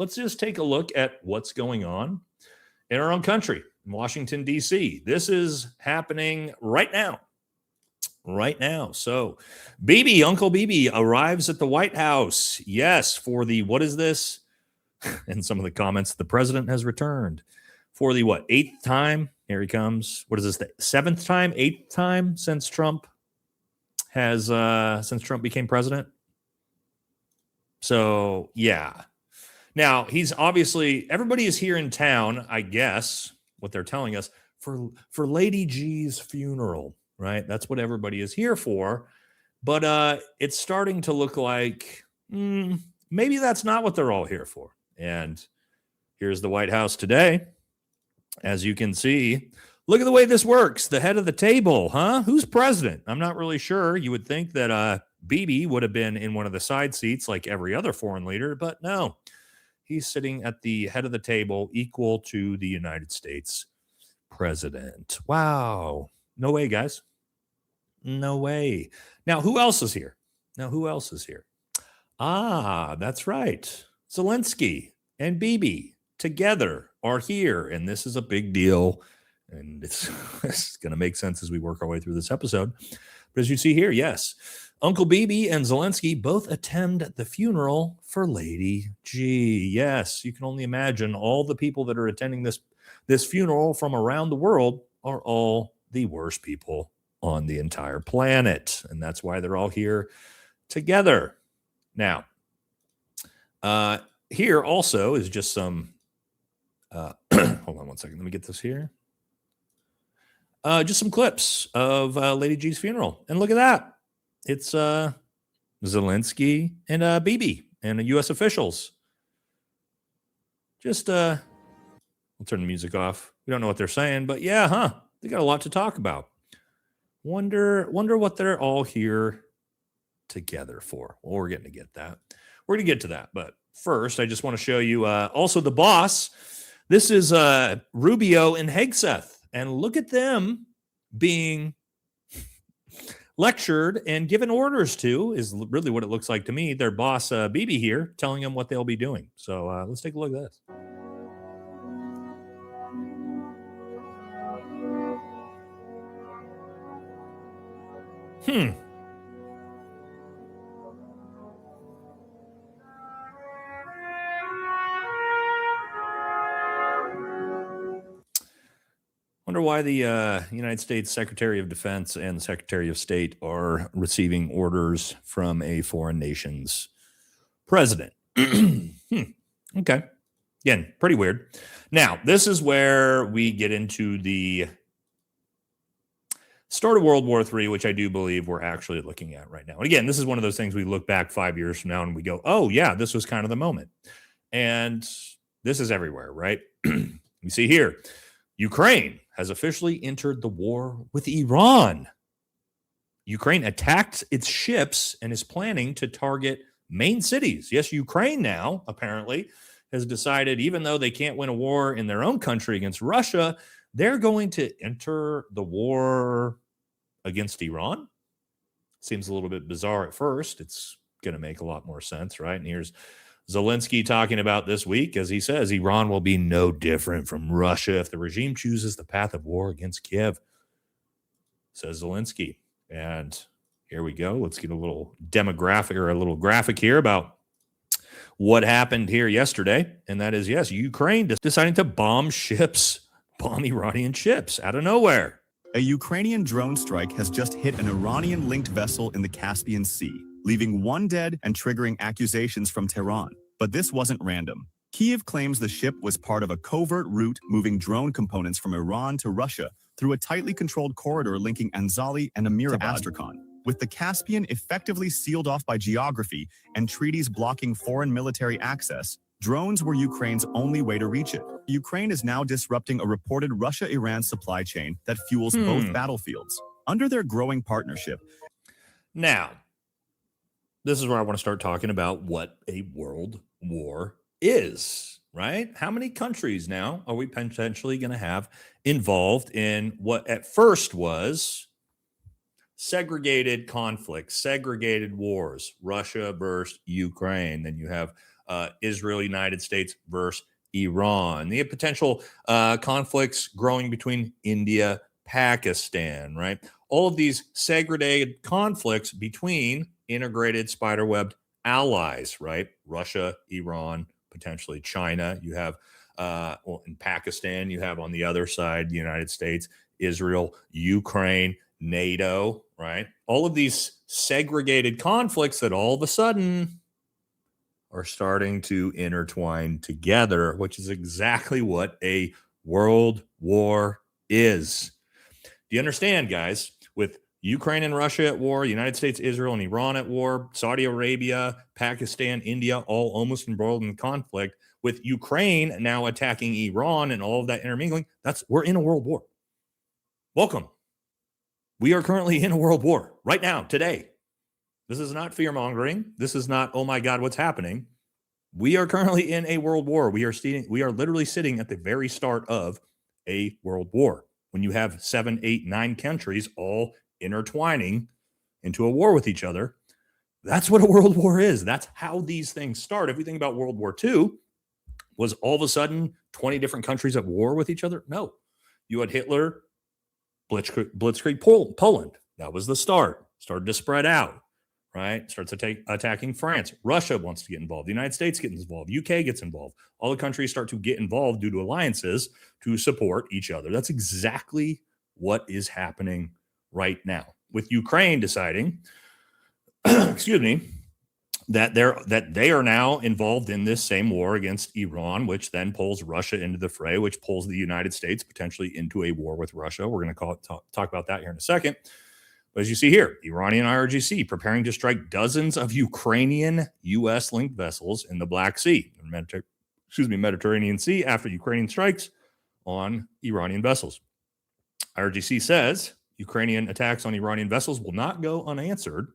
let's just take a look at what's going on in our own country, in Washington, D.C. This is happening right now. Right now. So, Uncle Bibi arrives at the White House. Yes, for the, what is this? And some of the comments, the president has returned for the, what, 8th time? Here he comes. What is this, the 7th time, 8th time since Trump became president? So, yeah. Now, he's obviously, everybody is here in town, I guess, what they're telling us, for Lady G's funeral, right? That's what everybody is here for. But it's starting to look like maybe that's not what they're all here for. And here's the White House today. As you can see, look at the way this works. The head of the table, huh? Who's president? I'm not really sure. You would think that Bibi would have been in one of the side seats like every other foreign leader, but no. He's sitting at the head of the table, equal to the United States president. Wow. No way, guys. No way. Now, who else is here? Ah, that's right. Zelensky and Bibi together are here, and this is a big deal. And it's going to make sense as we work our way through this episode. But as you see here, yes, Uncle Bibi and Zelensky both attend the funeral for Lady G. Yes, you can only imagine all the people that are attending this funeral from around the world are all the worst people on the entire planet. And that's why they're all here together. Now, here also is just some, hold on one second. Let me get this here. Just some clips of Lady G's funeral. And look at that. It's Zelensky and Bibi and U.S. officials. Just, we'll turn the music off. We don't know what they're saying, but yeah, huh? They got a lot to talk about. Wonder what they're all here together for. Well, we're getting to get that. We're going to get to that. But first, I just want to show you also the boss. This is Rubio and Hegseth. And look at them being lectured and given orders to, is really what it looks like to me. Their boss, Bibi here, telling them what they'll be doing. So let's take a look at this. Wonder why the United States Secretary of Defense and the Secretary of State are receiving orders from a foreign nation's president. Okay. Again, pretty weird. Now, this is where we get into the start of World War III, which I do believe we're actually looking at right now. And again, this is one of those things we look back 5 years from now and we go, oh, yeah, this was kind of the moment. And this is everywhere, right? You see here, Ukraine has officially entered the war with Iran. Ukraine attacked its ships and is planning to target main cities. Yes, Ukraine now, apparently, has decided, even though they can't win a war in their own country against Russia, they're going to enter the war against Iran. Seems a little bit bizarre at first. It's going to make a lot more sense, right? And here's Zelensky talking about this week, as he says, Iran will be no different from Russia if the regime chooses the path of war against Kiev, says Zelensky. And here we go. Let's get a little demographic or a little graphic here about what happened here yesterday. And that is, yes, Ukraine deciding to bomb Iranian ships out of nowhere. A Ukrainian drone strike has just hit an Iranian-linked vessel in the Caspian Sea, leaving one dead and triggering accusations from Tehran. But this wasn't random. Kyiv claims the ship was part of a covert route moving drone components from Iran to Russia through a tightly controlled corridor linking Anzali and Amirabad to Astrakhan. With the Caspian effectively sealed off by geography and treaties blocking foreign military access, drones were Ukraine's only way to reach it. Ukraine is now disrupting a reported Russia-Iran supply chain that fuels both battlefields. Under their growing partnership. Now, this is where I want to start talking about what a world war is, right? How many countries now are we potentially going to have involved in what at first was segregated conflicts, segregated wars, Russia versus Ukraine. Then you have Israel, United States versus Iran. The potential conflicts growing between India, Pakistan, right? All of these segregated conflicts between integrated spiderwebbed allies, right? Russia, Iran, potentially China. You have, in Pakistan, you have on the other side, the United States, Israel, Ukraine, NATO, right? All of these segregated conflicts that all of a sudden are starting to intertwine together, which is exactly what a world war is. Do you understand, guys? With Ukraine and Russia at war, United States, Israel, and Iran at war, Saudi Arabia, Pakistan, India, all almost embroiled in conflict, with Ukraine now attacking Iran and all of that intermingling, we're in a world war. Welcome. We are currently in a world war right now, today. This is not fear-mongering. This is not, oh my God, what's happening? We are currently in a world war. We are literally sitting at the very start of a world war. When you have 7, 8, 9 countries all intertwining into a war with each other, that's what a world war is. That's how these things start. If we think about World War II, was all of a sudden 20 different countries at war with each other? No. You had Hitler, Blitzkrieg Poland. That was the start. Started to spread out, right? Starts attacking France. Russia wants to get involved. The United States gets involved. UK gets involved. All the countries start to get involved due to alliances to support each other. That's exactly what is happening right now, with Ukraine deciding, excuse me, that they are now involved in this same war against Iran, which then pulls Russia into the fray, which pulls the United States potentially into a war with Russia. We're going to talk about that here in a second. But as you see here, Iranian IRGC preparing to strike dozens of Ukrainian U.S.-linked vessels in the Black Sea, Mediterranean Sea, after Ukrainian strikes on Iranian vessels. IRGC says Ukrainian attacks on Iranian vessels will not go unanswered.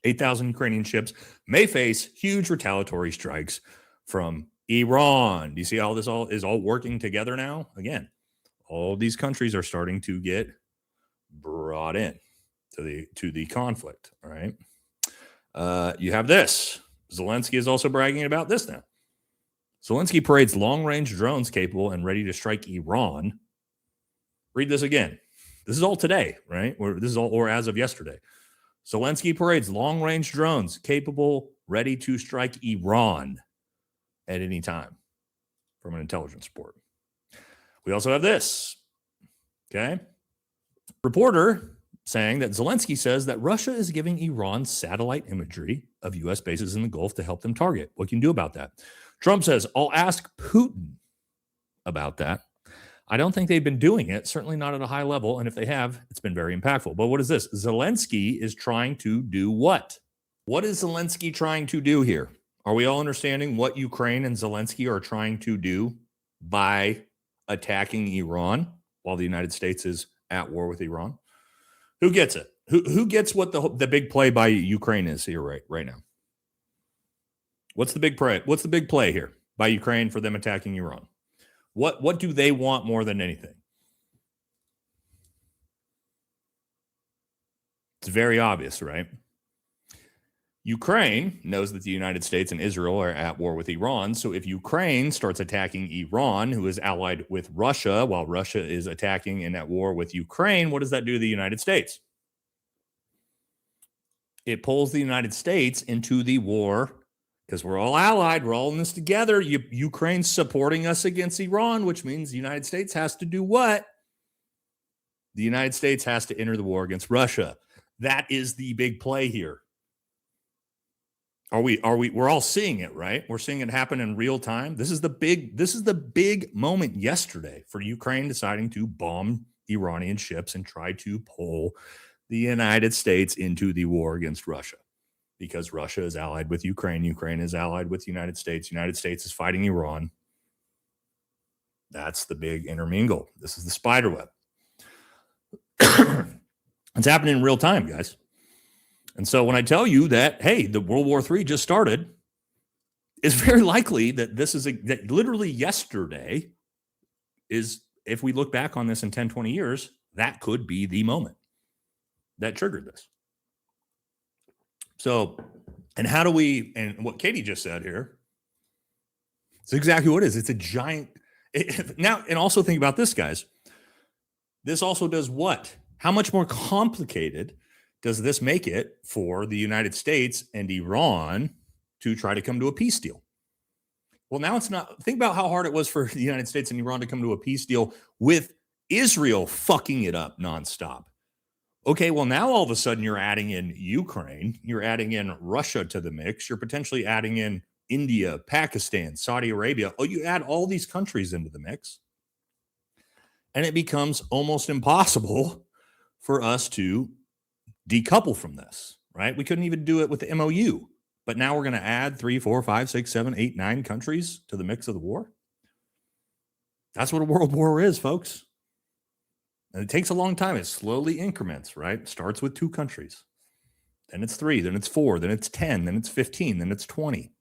8,000 Ukrainian ships may face huge retaliatory strikes from Iran. Do you see how this is all working together now? Again, all these countries are starting to get brought in to the conflict. All right. You have this. Zelensky is also bragging about this now. Zelensky parades long-range drones capable and ready to strike Iran. Read this again. This is all today, right? Or as of yesterday. Zelensky parades long-range drones capable, ready to strike Iran at any time, from an intelligence report. We also have this. Okay. Reporter saying that Zelensky says that Russia is giving Iran satellite imagery of U.S. bases in the Gulf to help them target. What can you do about that? Trump says, I'll ask Putin about that. I don't think they've been doing it, certainly not at a high level. And if they have, it's been very impactful. But what is this? Zelensky is trying to do what? What is Zelensky trying to do here? Are we all understanding what Ukraine and Zelensky are trying to do by attacking Iran while the United States is at war with Iran? Who gets it? Who gets what the big play by Ukraine is here right now? What's the big play? What's the big play here by Ukraine for them attacking Iran? What do they want more than anything? It's very obvious, right? Ukraine knows that the United States and Israel are at war with Iran. So if Ukraine starts attacking Iran, who is allied with Russia, while Russia is attacking and at war with Ukraine, what does that do to the United States? It pulls the United States into the war because we're all allied. We're all in this together. Ukraine's supporting us against Iran, which means the United States has to do what? The United States has to enter the war against Russia. That is the big play here. We're all seeing it, right? We're seeing it happen in real time. This is the big moment yesterday for Ukraine deciding to bomb Iranian ships and try to pull the United States into the war against Russia, because Russia is allied with Ukraine. Ukraine is allied with the United States. United States is fighting Iran. That's the big intermingle. This is the spider web. It's happening in real time, guys. And so when I tell you that, hey, the World War III just started, it's very likely that that literally yesterday is, if we look back on this in 10, 20 years, that could be the moment that triggered this. So, and what Katie just said here, It's exactly what it is. It's a giant. Now, and also think about this, guys. This also does what? How much more complicated does this make it for the United States and Iran to try to come to a peace deal? Well, now it's not. Think about how hard it was for the United States and Iran to come to a peace deal with Israel fucking it up nonstop. Okay, well, now all of a sudden you're adding in Ukraine, you're adding in Russia to the mix, you're potentially adding in India, Pakistan, Saudi Arabia. Oh, you add all these countries into the mix, and it becomes almost impossible for us to decouple from this, right? We couldn't even do it with the MOU, but now we're going to add 3, 4, 5, 6, 7, 8, 9 countries to the mix of the war. That's what a world war is, folks. And it takes a long time. It slowly increments, right? It starts with 2 countries. Then it's 3, then it's 4, then it's 10, then it's 15, then it's 20.